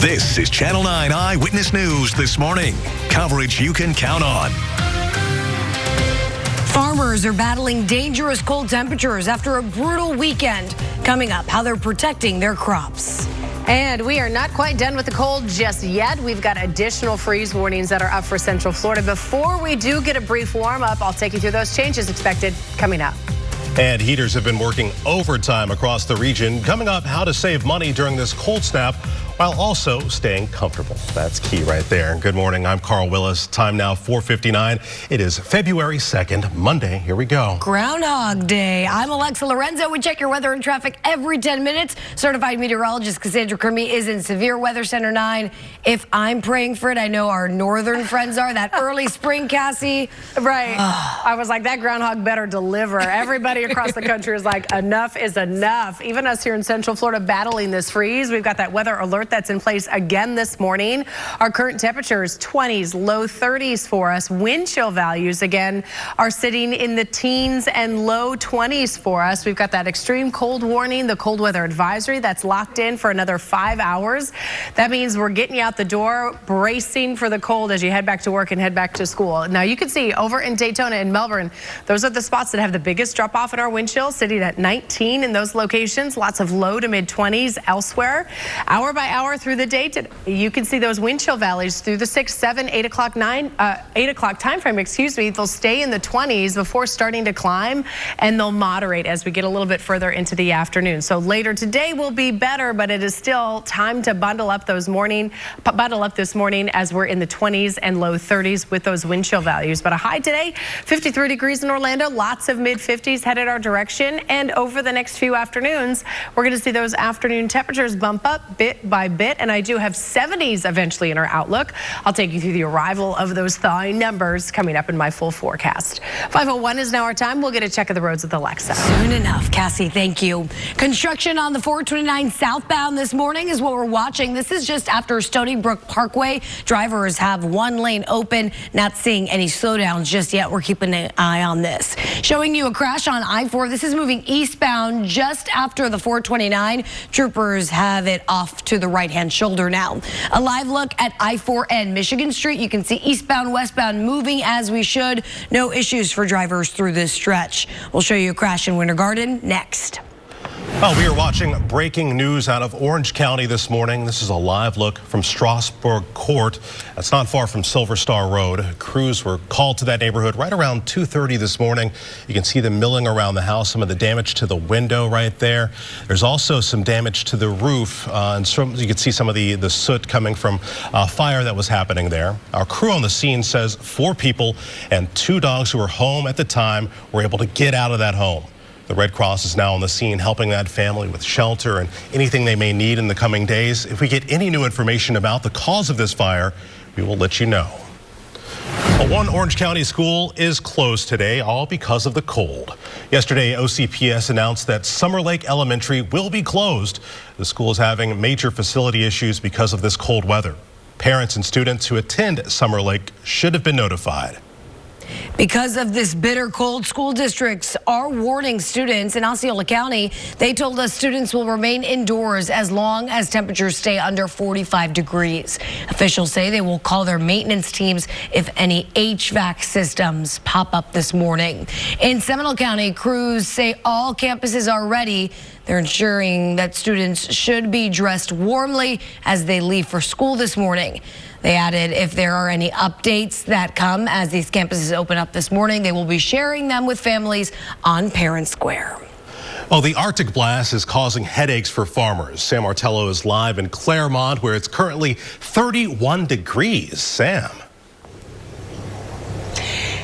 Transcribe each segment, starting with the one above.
This is Channel 9 Eyewitness News this morning. Coverage you can count on. Farmers are battling dangerous cold temperatures after a brutal weekend. Coming up, how they're protecting their crops. And we are not quite done with the cold just yet. We've got additional freeze warnings that are up for Central Florida. Before we do get a brief warm up, I'll take you through those changes expected coming up. And heaters have been working overtime across the region. Coming up, how to save money during this cold snap while also staying comfortable. That's key right there. Good morning. I'm Carl Willis. Time now 4:59. It is February 2nd, Monday. Here we go. Groundhog Day. I'm Alexa Lorenzo. We check your weather and traffic every 10 minutes. Certified meteorologist Cassandra Kermey is in Severe Weather Center 9. If I'm praying for it, I know our northern friends are. That early spring, Cassie. Right. I was like, that groundhog better deliver. Everybody across the country is like, enough is enough. Even us here in Central Florida battling this freeze. We've got that weather alert that's in place again this morning. Our current temperatures 20s, low 30s for us. Wind chill values again are sitting in the teens and low 20s for us. We've got that extreme cold warning, the cold weather advisory that's locked in for another 5 hours. That means we're getting you out the door, bracing for the cold as you head back to work and head back to school. Now you can see over in Daytona and Melbourne, those are the spots that have the biggest drop off in our wind chill, sitting at 19 in those locations. Lots of low to mid 20s elsewhere. Hour by hour through the day, you can see those wind chill valleys through the 6, 7, 8 o'clock, 8 o'clock time frame, excuse me. They'll stay in the 20s before starting to climb, and they'll moderate as we get a little bit further into the afternoon. So later today will be better, but it is still time to bundle up this morning as we're in the 20s and low 30s with those wind chill values. But a high today, 53 degrees in Orlando, lots of mid 50s headed our direction. And over the next few afternoons, we're going to see those afternoon temperatures bump up bit by bit. And I do have 70s eventually in our outlook. I'll take you through the arrival of those thawing numbers coming up in my full forecast. 5:01 is now our time. We'll get a check of the roads with Alexa. Soon enough, Cassie, thank you. Construction on the 429 southbound this morning is what we're watching. This is just after Stony Brook Parkway. Drivers have one lane open, not seeing any slowdowns just yet. We're keeping an eye on this. Showing you a crash on I-4. This is moving eastbound just after the 429. Troopers have it off to the right-hand shoulder now. A live look at I-4 and Michigan Street. You can see eastbound, westbound moving as we should. No issues for drivers through this stretch. We'll show you a crash in Winter Garden next. Well, we are watching breaking news out of Orange County this morning. This is a live look from Strasburg Court. That's not far from Silver Star Road. Crews were called to that neighborhood right around 2:30 this morning. You can see them milling around the house, some of the damage to the window right there. There's also some damage to the roof, and you can see some of the soot coming from fire that was happening there. Our crew on the scene says 4 people and 2 dogs who were home at the time were able to get out of that home. The Red Cross is now on the scene helping that family with shelter and anything they may need in the coming days. If we get any new information about the cause of this fire, we will let you know. One Orange County school is closed today, all because of the cold. Yesterday, OCPS announced that Summer Lake Elementary will be closed. The school is having major facility issues because of this cold weather. Parents and students who attend Summer Lake should have been notified. Because of this bitter cold, school districts are warning students in Osceola County. They told us students will remain indoors as long as temperatures stay under 45 degrees. Officials say they will call their maintenance teams if any HVAC systems pop up this morning. In Seminole County, crews say all campuses are ready. They're ensuring that students should be dressed warmly as they leave for school this morning. They added if there are any updates that come as these campuses open up this morning, they will be sharing them with families on Parent Square. Well, the Arctic blast is causing headaches for farmers. Sam Martello is live in Claremont, where it's currently 31 degrees. Sam.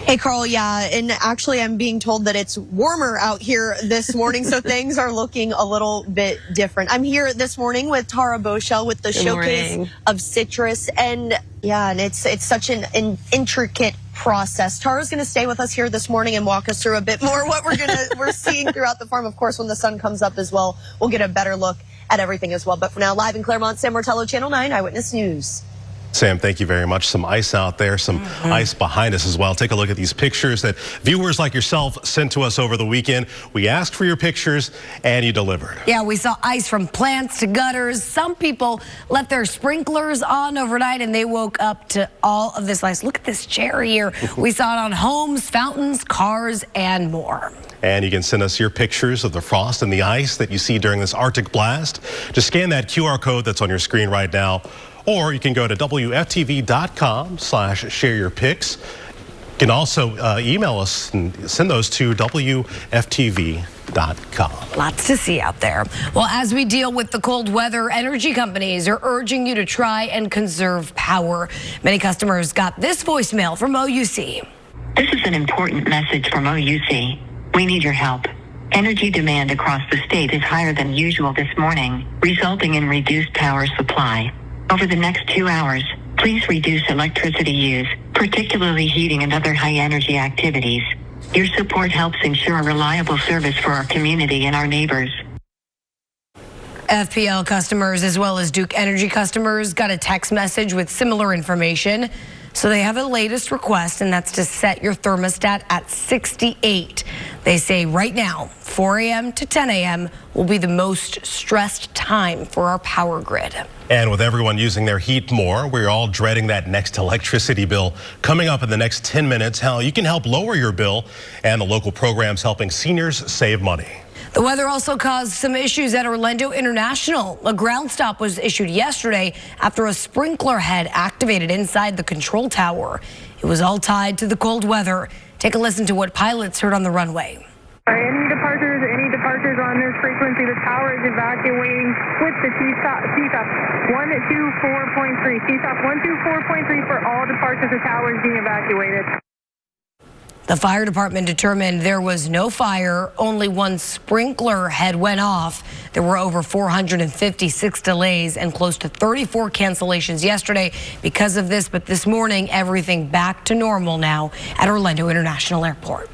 Hey, Carl, yeah, and actually I'm being told that it's warmer out here this morning, so things are looking a little bit different. I'm here this morning with Tara Boschel with the showcase of citrus, and yeah, and it's such an intricate process. Tara's going to stay with us here this morning and walk us through a bit more what we're seeing throughout the farm. Of course, when the sun comes up as well, we'll get a better look at everything as well. But for now, live in Claremont, Sam Martello, Channel 9 Eyewitness News. Sam, thank you very much. Some ice out there, some ice behind us as well. Take a look at these pictures that viewers like yourself sent to us over the weekend. We asked for your pictures and you delivered. Yeah, we saw ice from plants to gutters. Some people left their sprinklers on overnight and they woke up to all of this ice. Look at this chair here. We saw it on homes, fountains, cars, and more. And you can send us your pictures of the frost and the ice that you see during this Arctic blast. Just scan that QR code that's on your screen right now. Or you can go to WFTV.com/share your pics. You can also email us and send those to WFTV.com. Lots to see out there. Well, as we deal with the cold weather, energy companies are urging you to try and conserve power. Many customers got this voicemail from OUC. This is an important message from OUC. We need your help. Energy demand across the state is higher than usual this morning, resulting in reduced power supply. Over the next 2 hours, please reduce electricity use, particularly heating and other high-energy activities. Your support helps ensure a reliable service for our community and our neighbors. FPL customers as well as Duke Energy customers got a text message with similar information. So they have a latest request, and that's to set your thermostat at 68. They say right now, 4 a.m. to 10 a.m. will be the most stressed time for our power grid. And with everyone using their heat more, we're all dreading that next electricity bill. Coming up in the next 10 minutes, how you can help lower your bill and the local programs helping seniors save money. The weather also caused some issues at Orlando International. A ground stop was issued yesterday after a sprinkler head activated inside the control tower. It was all tied to the cold weather. Take a listen to what pilots heard on the runway. Any departures on this frequency, the tower is evacuating with the TSOP 124.3. TSOP 124.3 for all departures. The tower is being evacuated. The fire department determined there was no fire. Only one sprinkler head went off. There were over 456 delays and close to 34 cancellations yesterday because of this. But this morning, everything back to normal now at Orlando International Airport.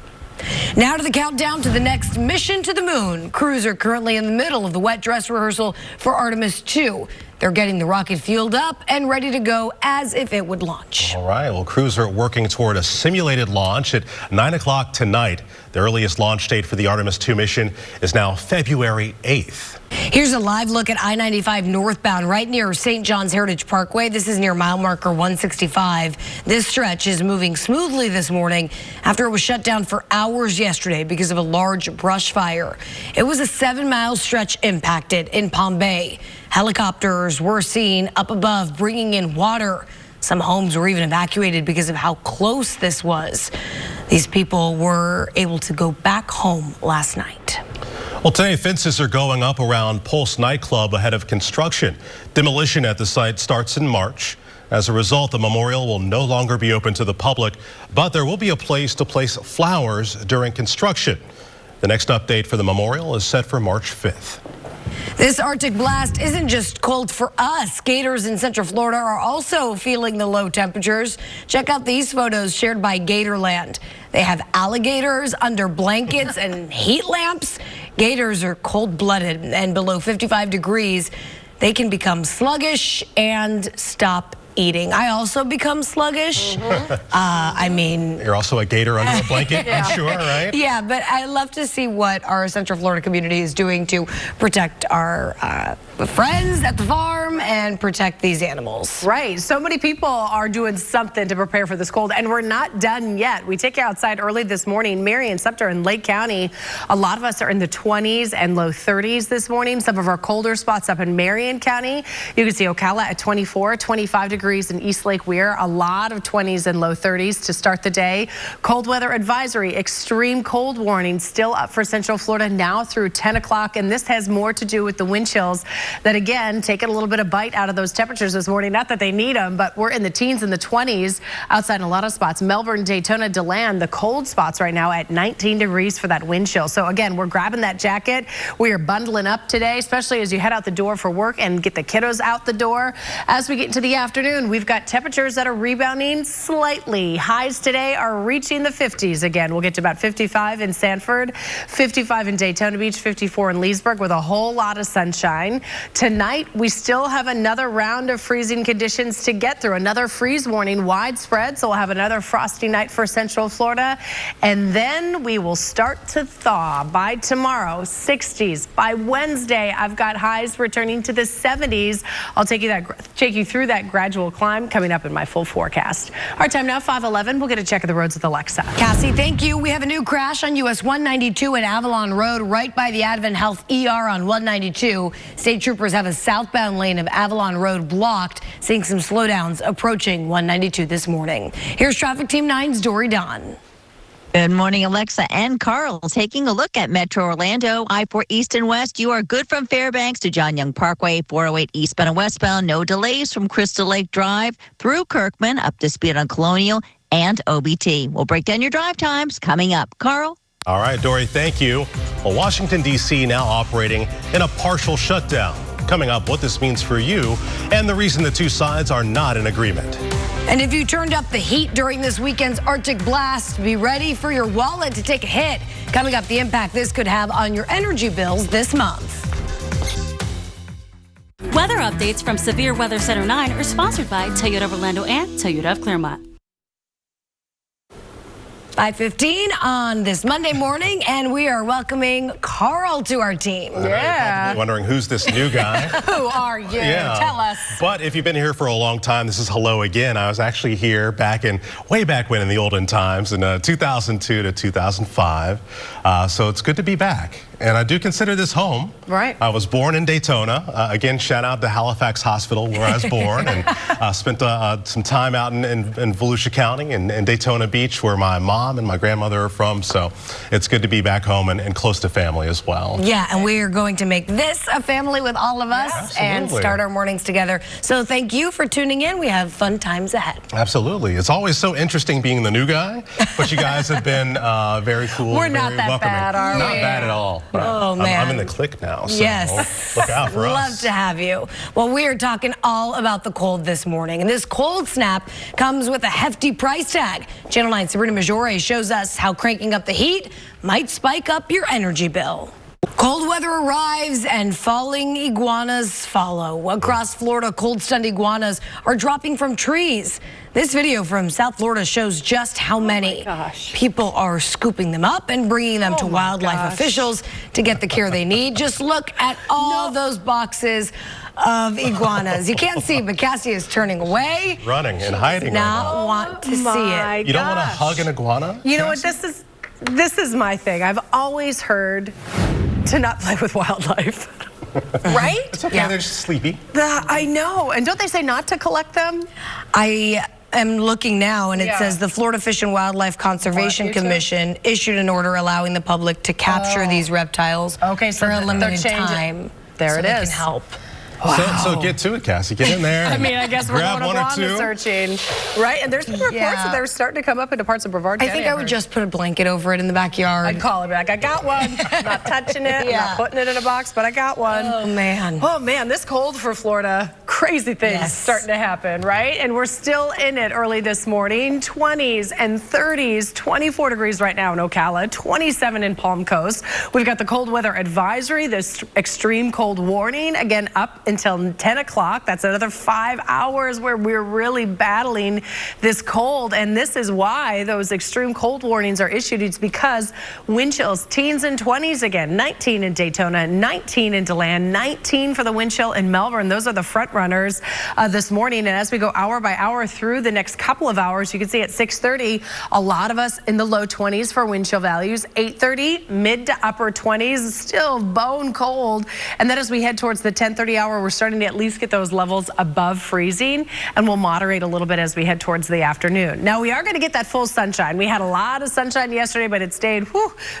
Now to the countdown to the next mission to the moon. Crews are currently in the middle of the wet dress rehearsal for Artemis 2. They're getting the rocket fueled up and ready to go as if it would launch. All right, well, crews are working toward a simulated launch at 9 o'clock tonight. The earliest launch date for the Artemis 2 mission is now February 8th. Here's a live look at I-95 northbound right near St. John's Heritage Parkway. This is near mile marker 165. This stretch is moving smoothly this morning after it was shut down for hours yesterday because of a large brush fire. It was a 7-mile stretch impacted in Palm Bay. Helicopters were seen up above bringing in water. Some homes were even evacuated because of how close this was. These people were able to go back home last night. Well, today fences are going up around Pulse nightclub ahead of construction. Demolition at the site starts in March. As a result, the memorial will no longer be open to the public, but there will be a place to place flowers during construction. The next update for the memorial is set for March 5th. This Arctic blast isn't just cold for us. Gators in Central Florida are also feeling the low temperatures. Check out these photos shared by Gatorland. They have alligators under blankets and heat lamps. Gators are cold-blooded and below 55 degrees. They can become sluggish and stop eating. I also become sluggish. I mean, you're also a gator under a blanket, yeah. I'm sure, right? Yeah, but I love to see what our Central Florida community is doing to protect our friends at the farm and protect these animals. Right. So many people are doing something to prepare for this cold, and we're not done yet. We take you outside early this morning. Marion, Sumter, and Lake County, a lot of us are in the 20s and low 30s this morning. Some of our colder spots up in Marion County. You can see Ocala at 24, 25 degrees in East Lake Weir. A lot of 20s and low 30s to start the day. Cold weather advisory, extreme cold warning still up for Central Florida now through 10 o'clock. And this has more to do with the wind chills that, again, taking a little bit of bite out of those temperatures this morning. Not that they need them, but we're in the teens and the 20s outside in a lot of spots. Melbourne, Daytona, DeLand, the cold spots right now at 19 degrees for that wind chill. So again, we're grabbing that jacket. We are bundling up today, especially as you head out the door for work and get the kiddos out the door. As we get into the afternoon, afternoon, we've got temperatures that are rebounding slightly. Highs today are reaching the 50s again. We'll get to about 55 in Sanford, 55 in Daytona Beach, 54 in Leesburg with a whole lot of sunshine. Tonight, we still have another round of freezing conditions to get through. Another freeze warning widespread, so we'll have another frosty night for Central Florida. And then we will start to thaw by tomorrow, 60s. By Wednesday, I've got highs returning to the 70s. I'll take you through that gradual climb coming up in my full forecast. Our time now, 5:11. We'll get a check of the roads with Alexa. Cassie, thank you. We have a new crash on US 192 at Avalon Road, right by the Advent Health ER on 192. State troopers have a southbound lane of Avalon Road blocked, seeing some slowdowns approaching 192 this morning. Here's Traffic Team 9's Dory Don. Good morning, Alexa and Carl. Taking a look at Metro Orlando, I-4 East and West. You are good from Fairbanks to John Young Parkway, 408 eastbound and westbound. No delays from Crystal Lake Drive through Kirkman, up to speed on Colonial and OBT. We'll break down your drive times coming up. Carl? All right, Dory, thank you. Well, Washington, D.C. now operating in a partial shutdown. Coming up, what this means for you and the reason the two sides are not in agreement. And if you turned up the heat during this weekend's Arctic blast, be ready for your wallet to take a hit. Coming up, the impact this could have on your energy bills this month. Weather updates from Severe Weather Center 9 are sponsored by Toyota of Orlando and Toyota of Claremont. 5:15 on this Monday morning, and we are welcoming Carl to our team. Yeah. Probably wondering who's this new guy. Who are you? Yeah. Tell us. But if you've been here for a long time, this is hello again. I was actually here way back when in the olden times in 2002 to 2005. So it's good to be back. And I do consider this home. Right. I was born in Daytona. Again, shout out to Halifax Hospital where I was born, and spent some time out in Volusia County and Daytona Beach where my mom and my grandmother are from. So it's good to be back home and close to family as well. Yeah, and we are going to make this a family with all of us and start our mornings together. So thank you for tuning in. We have fun times ahead. Absolutely. It's always so interesting being the new guy, but you guys have been very cool. We're not very that welcoming. bad, are we? Not bad at all. Oh, man. I'm in the clique now, so yes. look out for us. Love to have you. Well, we are talking all about the cold this morning, and this cold snap comes with a hefty price tag. Channel 9's Sabrina Majore shows us how cranking up the heat might spike up your energy bill. Cold weather arrives and falling iguanas follow. Across Florida, cold-stunned iguanas are dropping from trees. This video from South Florida shows just how many people are scooping them up and bringing them to wildlife officials to get the care they need. Just look at all those boxes of iguanas. You can't see, but Cassie is turning away. Running and hiding. Not want to see it. You don't want to hug an iguana? You know what? This is my thing. I've always heard to not play with wildlife. Right? It's okay. They're just sleepy. I know. And don't they say not to collect them? I am looking now, and it says the Florida Fish and Wildlife Conservation Commission issued an order allowing the public to capture these reptiles for a limited time. There it is. They can help. Wow. So get to it, Cassie. Get in there. I mean, I guess we're going iguana searching, right? And there's been reports that they're starting to come up into parts of Brevard County. I think I would just put a blanket over it in the backyard. I'd call it back. I got one. I'm not touching it. I'm not putting it in a box, but I got one. Oh, man. Oh, man. This cold for Florida, crazy things starting to happen, right? And we're still in it early this morning. 20s and 30s, 24 degrees right now in Ocala, 27 in Palm Coast. We've got the cold weather advisory, this extreme cold warning, again, up until 10 o'clock. That's another 5 hours where we're really battling this cold. And this is why those extreme cold warnings are issued. It's because wind chills, teens and 20s again, 19 in Daytona, 19 in DeLand, 19 for the wind chill in Melbourne. Those are the front runners this morning. And as we go hour by hour through the next couple of hours, you can see at 6:30, a lot of us in the low 20s for wind chill values. 8:30, mid to upper 20s, still bone cold. And then as we head towards the 10:30 hour, we're starting to at least get those levels above freezing, and we'll moderate a little bit as we head towards the afternoon. Now, we are going to get that full sunshine. We had a lot of sunshine yesterday, but it stayed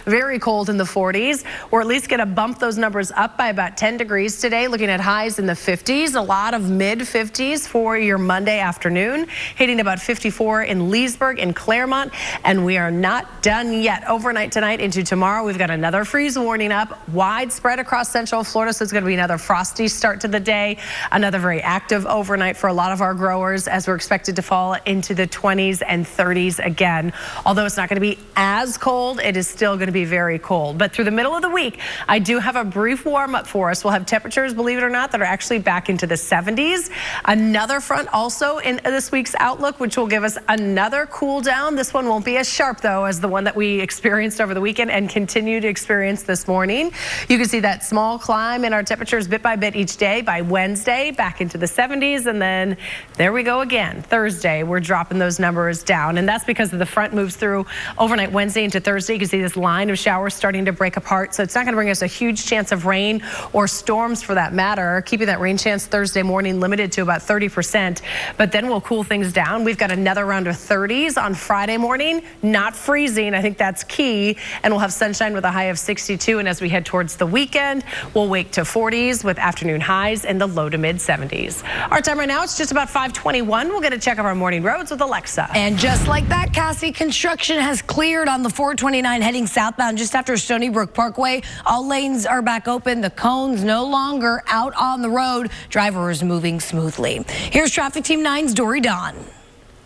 very cold in the 40s. We're at least going to bump those numbers up by about 10 degrees today, looking at highs in the 50s. A lot of of mid-50s for your Monday afternoon, hitting about 54 in Leesburg and Claremont. And we are not done yet. Overnight tonight into tomorrow, we've got another freeze warning up, widespread across central Florida. So it's going to be another frosty start to the day, another very active overnight for a lot of our growers, as we're expected to fall into the 20s and 30s again. Although it's not going to be as cold, it is still going to be very cold. But through the middle of the week, I do have a brief warm up for us. We'll have temperatures, believe it or not, that are actually back into the 70s. Another front also in this week's outlook, which will give us another cool down. This one won't be as sharp, though, as the one that we experienced over the weekend and continue to experience this morning. You can see that small climb in our temperatures bit by bit each day. By Wednesday, back into the 70s, and then there we go again. Thursday, we're dropping those numbers down, and that's because the front moves through overnight Wednesday into Thursday. You can see this line of showers starting to break apart, so it's not going to bring us a huge chance of rain or storms for that matter, keeping that rain chance Thursday morning limited to about 30%, but then we'll cool things down. We've got another round of 30s on Friday morning, not freezing. I think that's key, and we'll have sunshine with a high of 62, and as we head towards the weekend, we'll wake to 40s with afternoon highs in the low to mid 70s. Our time right now, it's just about 5:21. We'll get a check of our morning roads with Alexa. And just like that, Cassie, construction has cleared on the 429 heading southbound just after Stony Brook Parkway. All lanes are back open. The cones no longer out on the road. Drivers moving smoothly. Here's Traffic Team 9's Dory Dawn.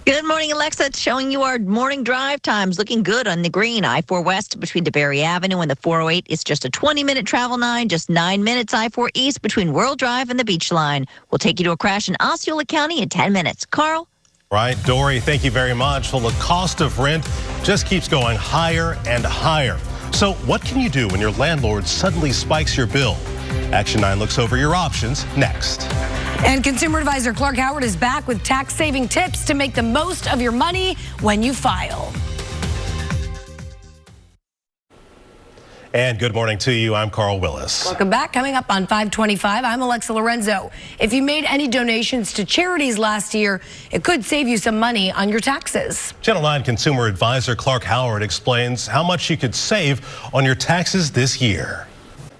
Good morning, Alexa. It's showing you our morning drive times looking good on the green. I-4 West between DeBerry Avenue and the 408 is just a 20-minute travel 9, just 9 minutes. I-4 East between World Drive and the Beach Line. We'll take you to a crash in Osceola County in 10 minutes. Carl? Right, Dory, thank you very much. Well, the cost of rent just keeps going higher and higher. So what can you do when your landlord suddenly spikes your bill? Action 9 looks over your options next. And Consumer Advisor Clark Howard is back with tax-saving tips to make the most of your money when you file. And good morning to you. I'm Carl Willis. Welcome back. Coming up on 525, I'm Alexa Lorenzo. If you made any donations to charities last year, it could save you some money on your taxes. Channel 9 Consumer Advisor Clark Howard explains how much you could save on your taxes this year.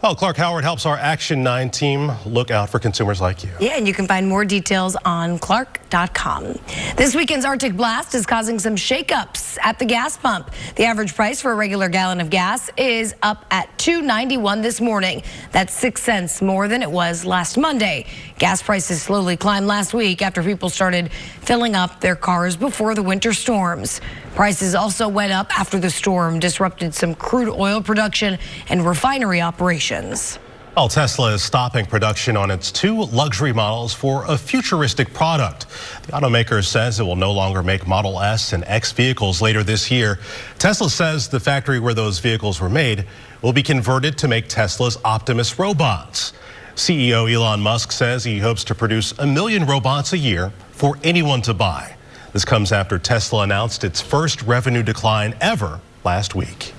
Well, Clark Howard helps our Action 9 team look out for consumers like you. Yeah, and you can find more details on clark.com. This weekend's Arctic blast is causing some shakeups at the gas pump. The average price for a regular gallon of gas is up at $2.91 this morning. That's 6 cents more than it was last Monday. Gas prices slowly climbed last week after people started filling up their cars before the winter storms. Prices also went up after the storm disrupted some crude oil production and refinery operations. Well, Tesla is stopping production on its 2 luxury models for a futuristic product. The automaker says it will no longer make Model S and X vehicles later this year. Tesla says the factory where those vehicles were made will be converted to make Tesla's Optimus robots. CEO Elon Musk says he hopes to produce 1 million robots a year for anyone to buy. This comes after Tesla announced its first revenue decline ever last week.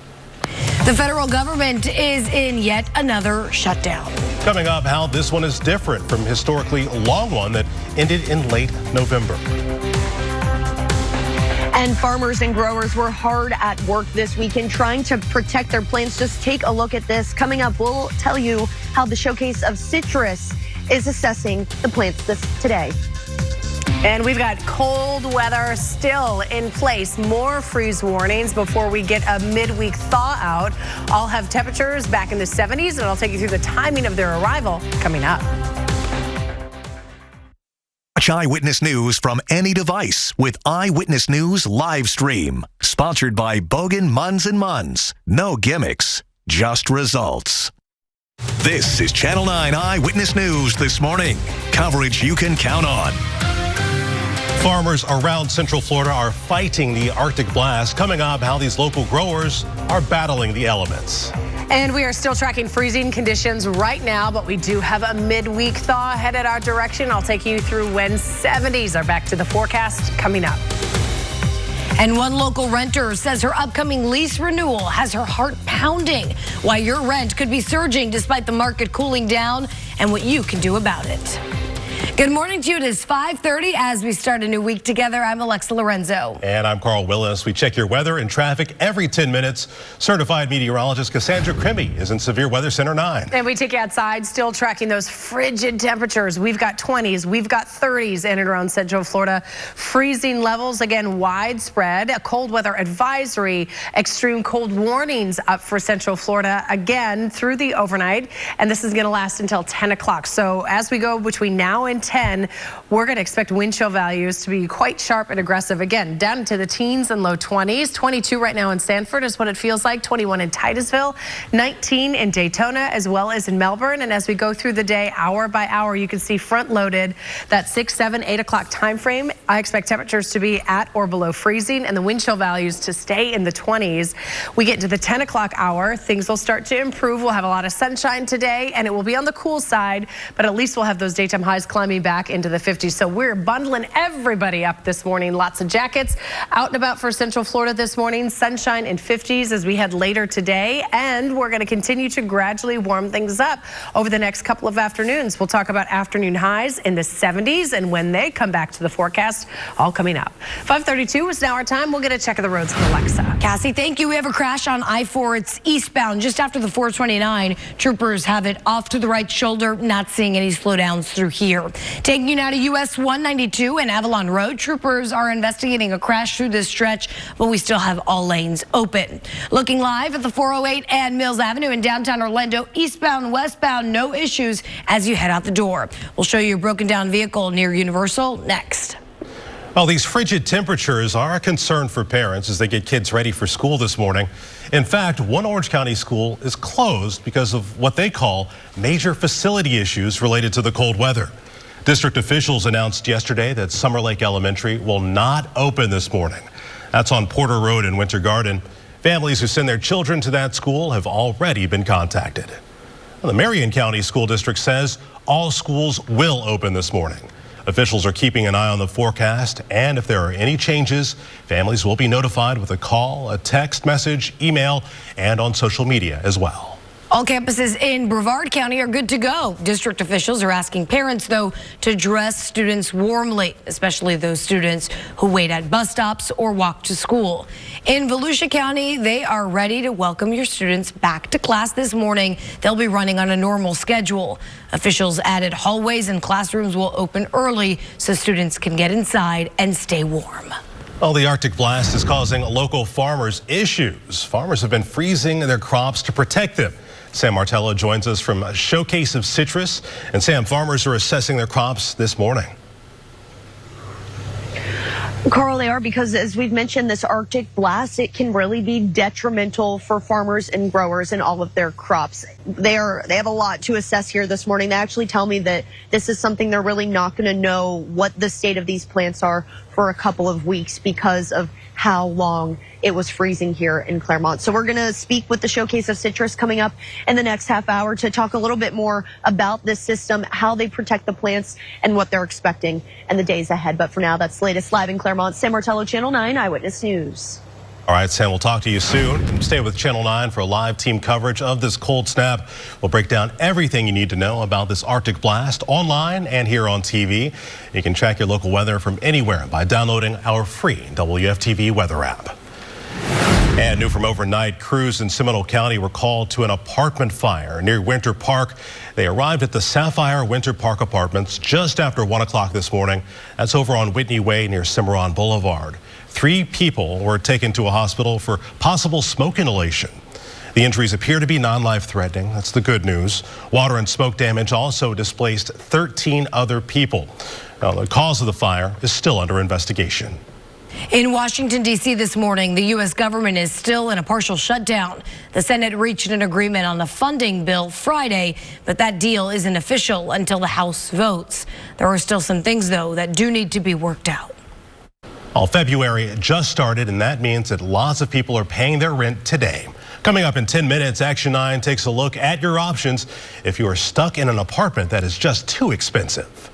The federal government is in yet another shutdown. Coming up, how this one is different from historically long one that ended in late November. And farmers and growers were hard at work this weekend trying to protect their plants. Just take a look at this. Coming up, we'll tell you how the Showcase of Citrus is assessing the plants today. And we've got cold weather still in place. More freeze warnings before we get a midweek thaw out. I'll have temperatures back in the 70s, and I'll take you through the timing of their arrival coming up. Watch Eyewitness News from any device with Eyewitness News live stream. Sponsored by Bogan Munz & Munz. No gimmicks, just results. This is Channel 9 Eyewitness News this morning. Coverage you can count on. Farmers around Central Florida are fighting the Arctic blast. Coming up, how these local growers are battling the elements. And we are still tracking freezing conditions right now, but we do have a midweek thaw headed our direction. I'll take you through when 70s are back to the forecast coming up. And one local renter says her upcoming lease renewal has her heart pounding, why your rent could be surging despite the market cooling down and what you can do about it. Good morning to you. It is 5:30 as we start a new week together. I'm Alexa Lorenzo. And I'm Carl Willis. We check your weather and traffic every 10 minutes. Certified meteorologist Cassandra Crimmy is in Severe Weather Center 9. And we take you outside, still tracking those frigid temperatures. We've got 20s, we've got 30s in and around Central Florida. Freezing levels, again, widespread. A cold weather advisory, extreme cold warnings up for Central Florida again through the overnight. And this is going to last until 10 o'clock. So as we go between now and 10, we're going to expect wind chill values to be quite sharp and aggressive again, down into the teens and low 20s. 22 right now in Sanford is what it feels like. 21 in Titusville, 19 in Daytona, as well as in Melbourne. And as we go through the day, hour by hour, you can see front loaded that 6, 7, 8 o'clock time frame. I expect temperatures to be at or below freezing and the wind chill values to stay in the 20s. We get to the 10 o'clock hour, things will start to improve. We'll have a lot of sunshine today and it will be on the cool side, but at least we'll have those daytime highs climbing back into the 50s. So we're bundling everybody up this morning. Lots of jackets out and about for Central Florida this morning. Sunshine in 50s as we head later today. And we're going to continue to gradually warm things up over the next couple of afternoons. We'll talk about afternoon highs in the 70s and when they come back to the forecast, all coming up. 5:32 is now our time. We'll get a check of the roads from Alexa. Cassie, thank you. We have a crash on I-4. It's eastbound just after the 429. Troopers have it off to the right shoulder. Not seeing any slowdowns through here. Taking you now to US 192 and Avalon Road. Troopers are investigating a crash through this stretch, but we still have all lanes open. Looking live at the 408 and Mills Avenue in downtown Orlando, eastbound, westbound, no issues as you head out the door. We'll show you a broken down vehicle near Universal next. Well, these frigid temperatures are a concern for parents as they get kids ready for school this morning. In fact, one Orange County school is closed because of what they call major facility issues related to the cold weather. District officials announced yesterday that Summer Lake Elementary will not open this morning. That's on Porter Road in Winter Garden. Families who send their children to that school have already been contacted. The Marion County School District says all schools will open this morning. Officials are keeping an eye on the forecast, and if there are any changes, families will be notified with a call, a text message, email, and on social media as well. All campuses in Brevard County are good to go. District officials are asking parents, though, to dress students warmly, especially those students who wait at bus stops or walk to school. In Volusia County, they are ready to welcome your students back to class this morning. They'll be running on a normal schedule. Officials added hallways and classrooms will open early so students can get inside and stay warm. Well, the Arctic blast is causing local farmers issues. Farmers have been freezing their crops to protect them. Sam Martello joins us from a Showcase of Citrus. And Sam, farmers are assessing their crops this morning. Carl, they are because, as we've mentioned, this Arctic blast, it can really be detrimental for farmers and growers and all of their crops. They have a lot to assess here this morning. They actually tell me that this is something they're really not going to know what the state of these plants are for a couple of weeks because of how long it was freezing here in Claremont. So we're going to speak with the Showcase of Citrus coming up in the next half hour to talk a little bit more about this system, how they protect the plants, and what they're expecting in the days ahead. But for now, that's the latest live in Claremont. Sam Martello, Channel 9 Eyewitness News. All right, Sam, we'll talk to you soon. Stay with Channel 9 for live team coverage of this cold snap. We'll break down everything you need to know about this Arctic blast online and here on TV. You can check your local weather from anywhere by downloading our free WFTV weather app. And new from overnight, crews in Seminole County were called to an apartment fire near Winter Park. They arrived at the Sapphire Winter Park Apartments just after 1 o'clock this morning. That's over on Whitney Way near Cimarron Boulevard. 3 people were taken to a hospital for possible smoke inhalation. The injuries appear to be non-life-threatening. That's the good news. Water and smoke damage also displaced 13 other people. Now, the cause of the fire is still under investigation. In Washington, D.C. this morning, the U.S. government is still in a partial shutdown. The Senate reached an agreement on the funding bill Friday, but that deal isn't official until the House votes. There are still some things, though, that do need to be worked out. Well, February just started, and that means that lots of people are paying their rent today. Coming up in 10 minutes, Action 9 takes a look at your options if you are stuck in an apartment that is just too expensive.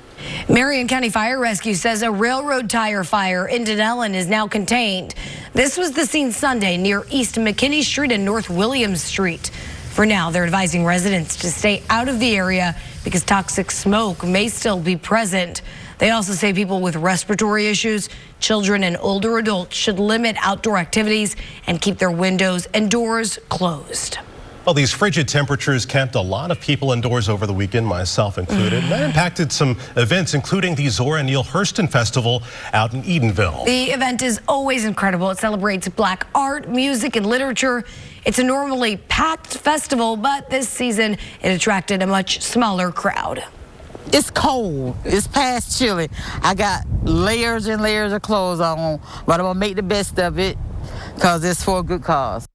Marion County Fire Rescue says a railroad tire fire in Denellen is now contained. This was the scene Sunday near East McKinney Street and North Williams Street. For now, they're advising residents to stay out of the area because toxic smoke may still be present. They also say people with respiratory issues, children and older adults should limit outdoor activities and keep their windows and doors closed. Well, these frigid temperatures kept a lot of people indoors over the weekend, myself included. That impacted some events, including the Zora Neale Hurston Festival out in Edenville. The event is always incredible. It celebrates Black art, music, and literature. It's a normally packed festival, but this season it attracted a much smaller crowd. It's cold. It's past chilly. I got layers and layers of clothes on, but I'm going to make the best of it because it's for a good cause.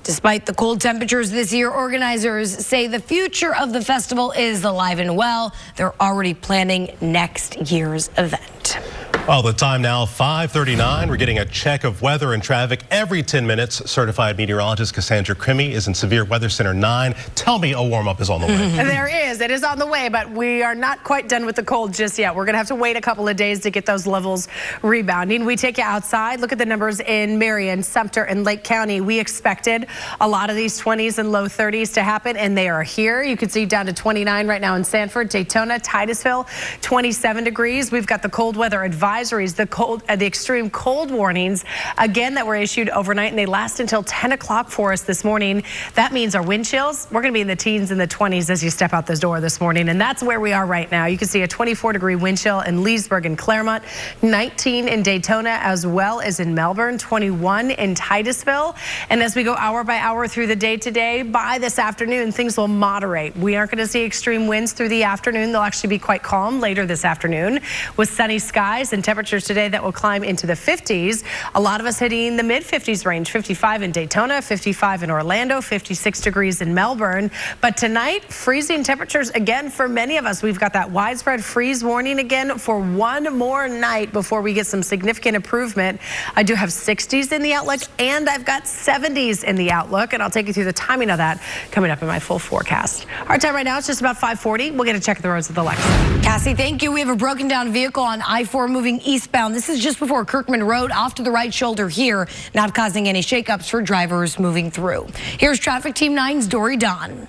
Despite the cold temperatures this year, organizers say the future of the festival is alive and well. They're already planning next year's event. Well, the time now, 5:39. We're getting a check of weather and traffic every 10 minutes. Certified meteorologist Cassandra Crimmy is in Severe Weather Center 9. Tell me a warm-up is on the way. There is. It is on the way, but we are not quite done with the cold just yet. We're going to have to wait a couple of days to get those levels rebounding. We take you outside. Look at the numbers in Marion, Sumter, and Lake County. We expected a lot of these 20s and low 30s to happen, and they are here. You can see down to 29 right now in Sanford, Daytona, Titusville, 27 degrees. We've got the cold weather advisories, the extreme cold warnings, again, that were issued overnight, and they last until 10 o'clock for us this morning. That means our wind chills, we're going to be in the teens and the 20s as you step out this door this morning, and that's where we are right now. You can see a 24-degree wind chill in Leesburg and Claremont, 19 in Daytona, as well as in Melbourne, 21 in Titusville. And as we go hour by hour through the day today, by this afternoon, things will moderate. We aren't going to see extreme winds through the afternoon. They'll actually be quite calm later this afternoon with sunny skies and temperatures today that will climb into the 50s. A lot of us hitting the mid-50s range, 55 in Daytona, 55 in Orlando, 56 degrees in Melbourne. But tonight, freezing temperatures again for many of us. We've got that widespread freeze warning again for one more night before we get some significant improvement. I do have 60s in the outlook, and I've got 70s in the outlook, and I'll take you through the timing of that coming up in my full forecast. Our time right now is just about 5:40. We'll get a check of the roads with Alexa. Cassie, thank you. We have a broken down vehicle on I-4 moving eastbound. This is just before Kirkman Road, off to the right shoulder here, not causing any shakeups for drivers moving through. Here's Traffic Team 9's Dory Don.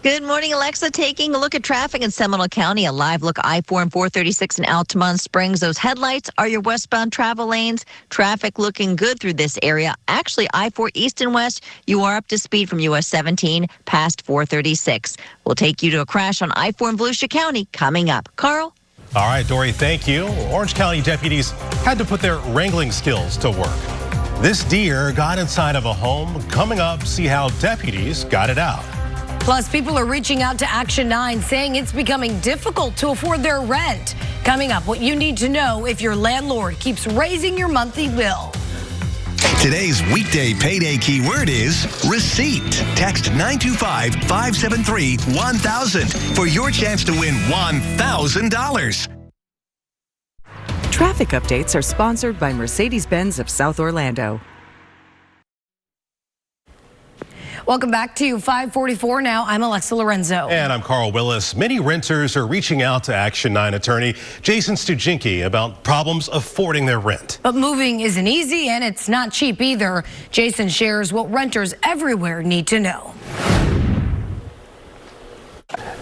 Good morning, Alexa. Taking a look at traffic in Seminole County. A live look I-4 and 436 in Altamont Springs. Those headlights are your westbound travel lanes. Traffic looking good through this area. Actually, I-4 east and west, you are up to speed from US 17 past 436. We'll take you to a crash on I-4 in Volusia County coming up. Carl? All right, Dory, thank you. Orange County deputies had to put their wrangling skills to work. This deer got inside of a home. Coming up, see how deputies got it out. Plus, people are reaching out to Action 9 saying it's becoming difficult to afford their rent. Coming up, what you need to know if your landlord keeps raising your monthly bill. Today's weekday payday keyword is receipt. Text 925-573-1000 for your chance to win $1,000. Traffic updates are sponsored by Mercedes-Benz of South Orlando. Welcome back to 544 now. I'm Alexa Lorenzo. And I'm Carl Willis. Many renters are reaching out to Action 9 attorney Jason Stujinki about problems affording their rent. But moving isn't easy and it's not cheap either. Jason shares what renters everywhere need to know.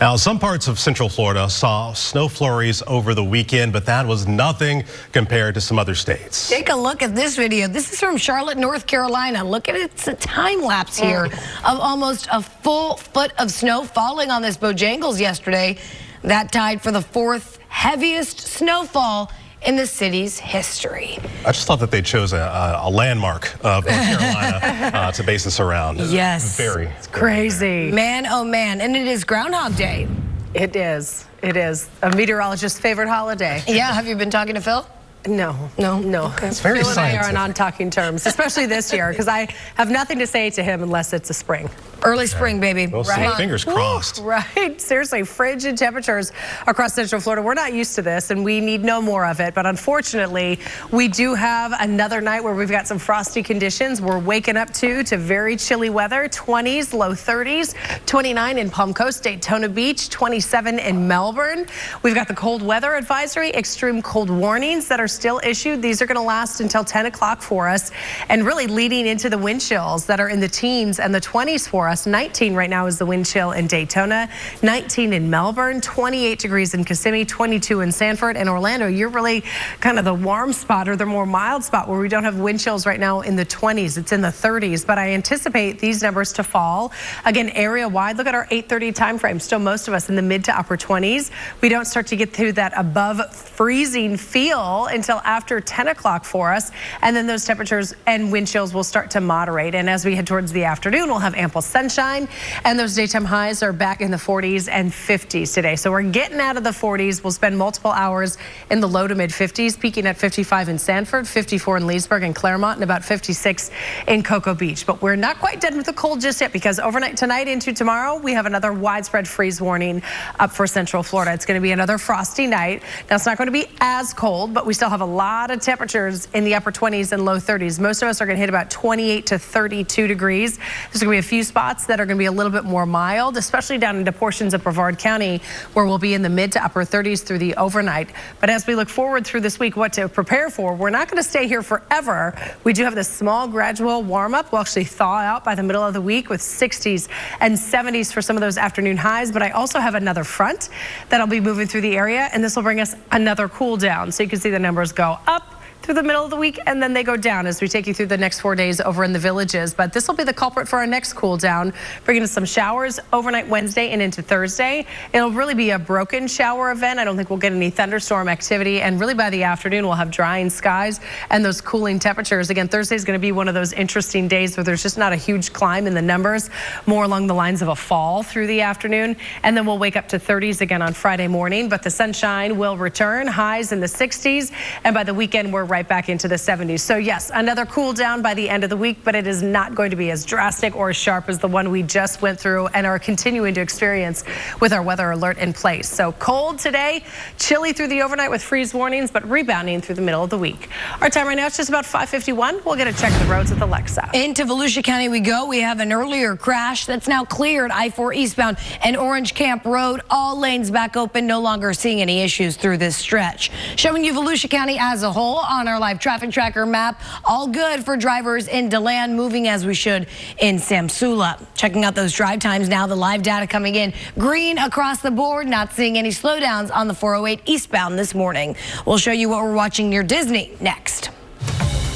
Now, some parts of Central Florida saw snow flurries over the weekend, but that was nothing compared to some other states. Take a look at this video. This is from Charlotte, North Carolina. Look at it. It's a time lapse here of almost a full foot of snow falling on this Bojangles yesterday. That tied for the fourth heaviest snowfall in the city's history. I just thought that they chose a landmark of North Carolina to base this around. Yes. It's crazy. Man, oh man. And it is Groundhog Day. It is. It is. A meteorologist's favorite holiday. Yeah. Have you been talking to Phil? No. Okay. It's very Phil and I scientific. are on talking terms, especially this year, because I have nothing to say to him unless it's a spring. Early spring, baby. We'll see. Fingers crossed. Right. Seriously, frigid temperatures across Central Florida. We're not used to this, and we need no more of it. But unfortunately, we do have another night where we've got some frosty conditions. We're waking up to very chilly weather, 20s, low 30s, 29 in Palm Coast, Daytona Beach, 27 in Melbourne. We've got the cold weather advisory, extreme cold warnings that are still issued. These are going to last until 10 o'clock for us, and really leading into the wind chills that are in the teens and the 20s for us. 19 right now is the wind chill in Daytona, 19 in Melbourne, 28 degrees in Kissimmee, 22 in Sanford, and Orlando. You're really kind of the warm spot, or the more mild spot, where we don't have wind chills right now in the 20s. It's in the 30s, but I anticipate these numbers to fall again area wide. Look at our 8:30 time frame. Still most of us in the mid to upper 20s. We don't start to get through that above freezing feel until after 10 o'clock for us, and then those temperatures and wind chills will start to moderate. And as we head towards the afternoon, we'll have ample sunshine, and those daytime highs are back in the 40s and 50s today. So we're getting out of the 40s. We'll spend multiple hours in the low to mid 50s, peaking at 55 in Sanford, 54 in Leesburg and Claremont, and about 56 in Cocoa Beach. But we're not quite done with the cold just yet, because overnight tonight into tomorrow, we have another widespread freeze warning up for Central Florida. It's going to be another frosty night. Now, it's not going to be as cold, but we still have a lot of temperatures in the upper 20s and low 30s. Most of us are going to hit about 28 to 32 degrees. There's going to be a few spots that are going to be a little bit more mild, especially down into portions of Brevard County, where we'll be in the mid to upper 30s through the overnight. But as we look forward through this week, what to prepare for, we're not going to stay here forever. We do have this small gradual warm up. We'll actually thaw out by the middle of the week with 60s and 70s for some of those afternoon highs. But I also have another front that'll be moving through the area, and this will bring us another cool down. So you can see the numbers go up through the middle of the week, and then they go down as we take you through the next 4 days over in the villages. But this will be the culprit for our next cool down, bringing us some showers overnight Wednesday and into Thursday. It'll really be a broken shower event. I don't think we'll get any thunderstorm activity, and really by the afternoon we'll have drying skies and those cooling temperatures. Again, Thursday is going to be one of those interesting days where there's just not a huge climb in the numbers, more along the lines of a fall through the afternoon, and then we'll wake up to 30s again on Friday morning. But the sunshine will return, highs in the 60s, and by the weekend we're right back into the 70s. So yes, another cool down by the end of the week, but it is not going to be as drastic or as sharp as the one we just went through and are continuing to experience with our weather alert in place. So cold today, chilly through the overnight with freeze warnings, but rebounding through the middle of the week. Our time right now is just about 5:51. We'll get a check of the roads with Alexa. Into Volusia County we go. We have an earlier crash that's now cleared I-4 eastbound and Orange Camp Road. All lanes back open, no longer seeing any issues through this stretch. Showing you Volusia County as a whole on our live traffic tracker map. All good for drivers in DeLand, moving as we should in Samsula. Checking out those drive times now, the live data coming in green across the board, not seeing any slowdowns on the 408 eastbound this morning. We'll show you what we're watching near Disney next.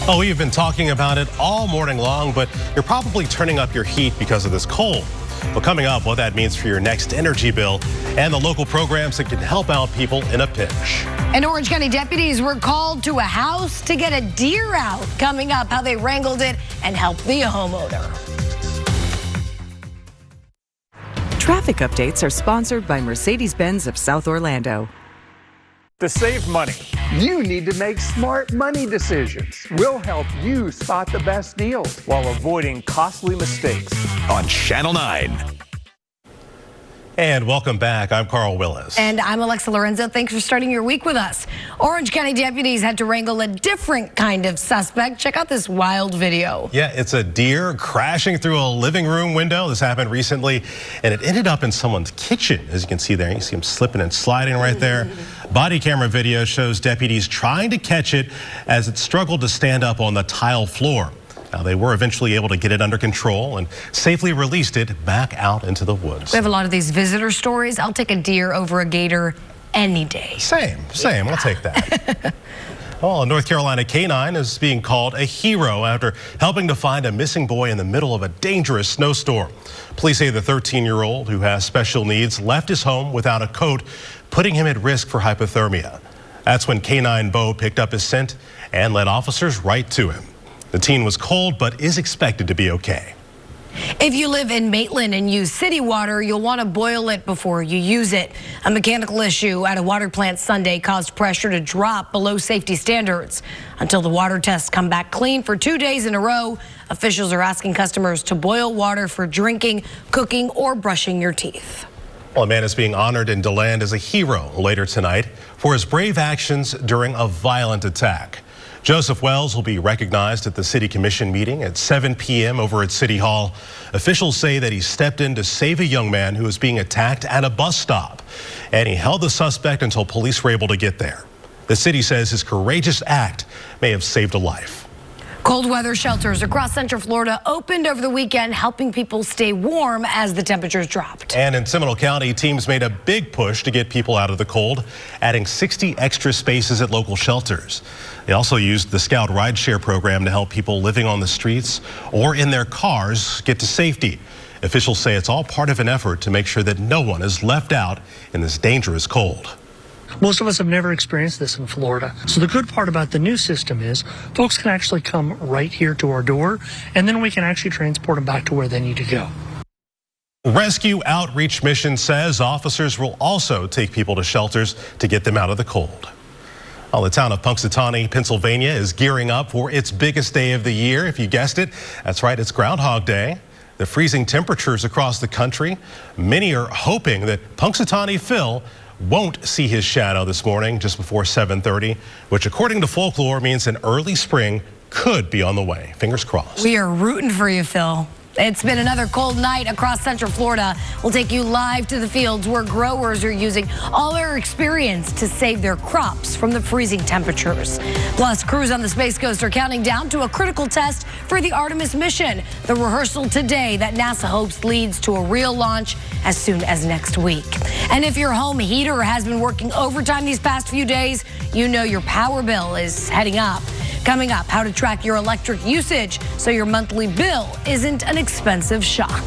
Oh, we've been talking about it all morning long, but you're probably turning up your heat because of this cold. Well, coming up, what that means for your next energy bill and the local programs that can help out people in a pinch. And Orange County deputies were called to a house to get a deer out. Coming up, how they wrangled it and helped the homeowner. Traffic updates are sponsored by Mercedes-Benz of South Orlando. To save money, you need to make smart money decisions. We'll help you spot the best deals while avoiding costly mistakes. On Channel 9. And welcome back. I'm Carl Willis. And I'm Alexa Lorenzo. Thanks for starting your week with us. Orange County deputies had to wrangle a different kind of suspect. Check out this wild video. Yeah, it's a deer crashing through a living room window. This happened recently, and it ended up in someone's kitchen. As you can see there, you see him slipping and sliding right there. Body camera video shows deputies trying to catch it as it struggled to stand up on the tile floor. Now, they were eventually able to get it under control and safely released it back out into the woods. We have a lot of these visitor stories. I'll take a deer over a gator any day. Same. I'll take that. Well, a North Carolina canine is being called a hero after helping to find a missing boy in the middle of a dangerous snowstorm. Police say the 13-year-old who has special needs left his home without a coat, putting him at risk for hypothermia. That's when Canine Bo picked up his scent and led officers right to him. The teen was cold, but is expected to be okay. If you live in Maitland and use city water, you'll want to boil it before you use it. A mechanical issue at a water plant Sunday caused pressure to drop below safety standards. Until the water tests come back clean for 2 days in a row, officials are asking customers to boil water for drinking, cooking, or brushing your teeth. Well, a man is being honored in DeLand as a hero later tonight for his brave actions during a violent attack. Joseph Wells will be recognized at the City Commission meeting at 7 p.m. over at City Hall. Officials say that he stepped in to save a young man who was being attacked at a bus stop, and he held the suspect until police were able to get there. The city says his courageous act may have saved a life. Cold weather shelters across Central Florida opened over the weekend, helping people stay warm as the temperatures dropped. And in Seminole County, teams made a big push to get people out of the cold, adding 60 extra spaces at local shelters. They also used the Scout rideshare program to help people living on the streets or in their cars get to safety. Officials say it's all part of an effort to make sure that no one is left out in this dangerous cold. Most of us have never experienced this in Florida. So the good part about the new system is folks can actually come right here to our door, and then we can actually transport them back to where they need to go. Rescue Outreach Mission says officers will also take people to shelters to get them out of the cold. Well, the town of Punxsutawney, Pennsylvania is gearing up for its biggest day of the year. If you guessed it, that's right, it's Groundhog Day. The freezing temperatures across the country. Many are hoping that Punxsutawney Phil won't see his shadow this morning just before 7:30, which according to folklore means an early spring could be on the way. Fingers crossed. We are rooting for you, Phil. It's been another cold night across Central Florida. We'll take you live to the fields where growers are using all their experience to save their crops from the freezing temperatures. Plus, crews on the Space Coast are counting down to a critical test for the Artemis mission. The rehearsal today that NASA hopes leads to a real launch as soon as next week. And if your home heater has been working overtime these past few days, you know your power bill is heading up. Coming up, how to track your electric usage so your monthly bill isn't an expensive shock.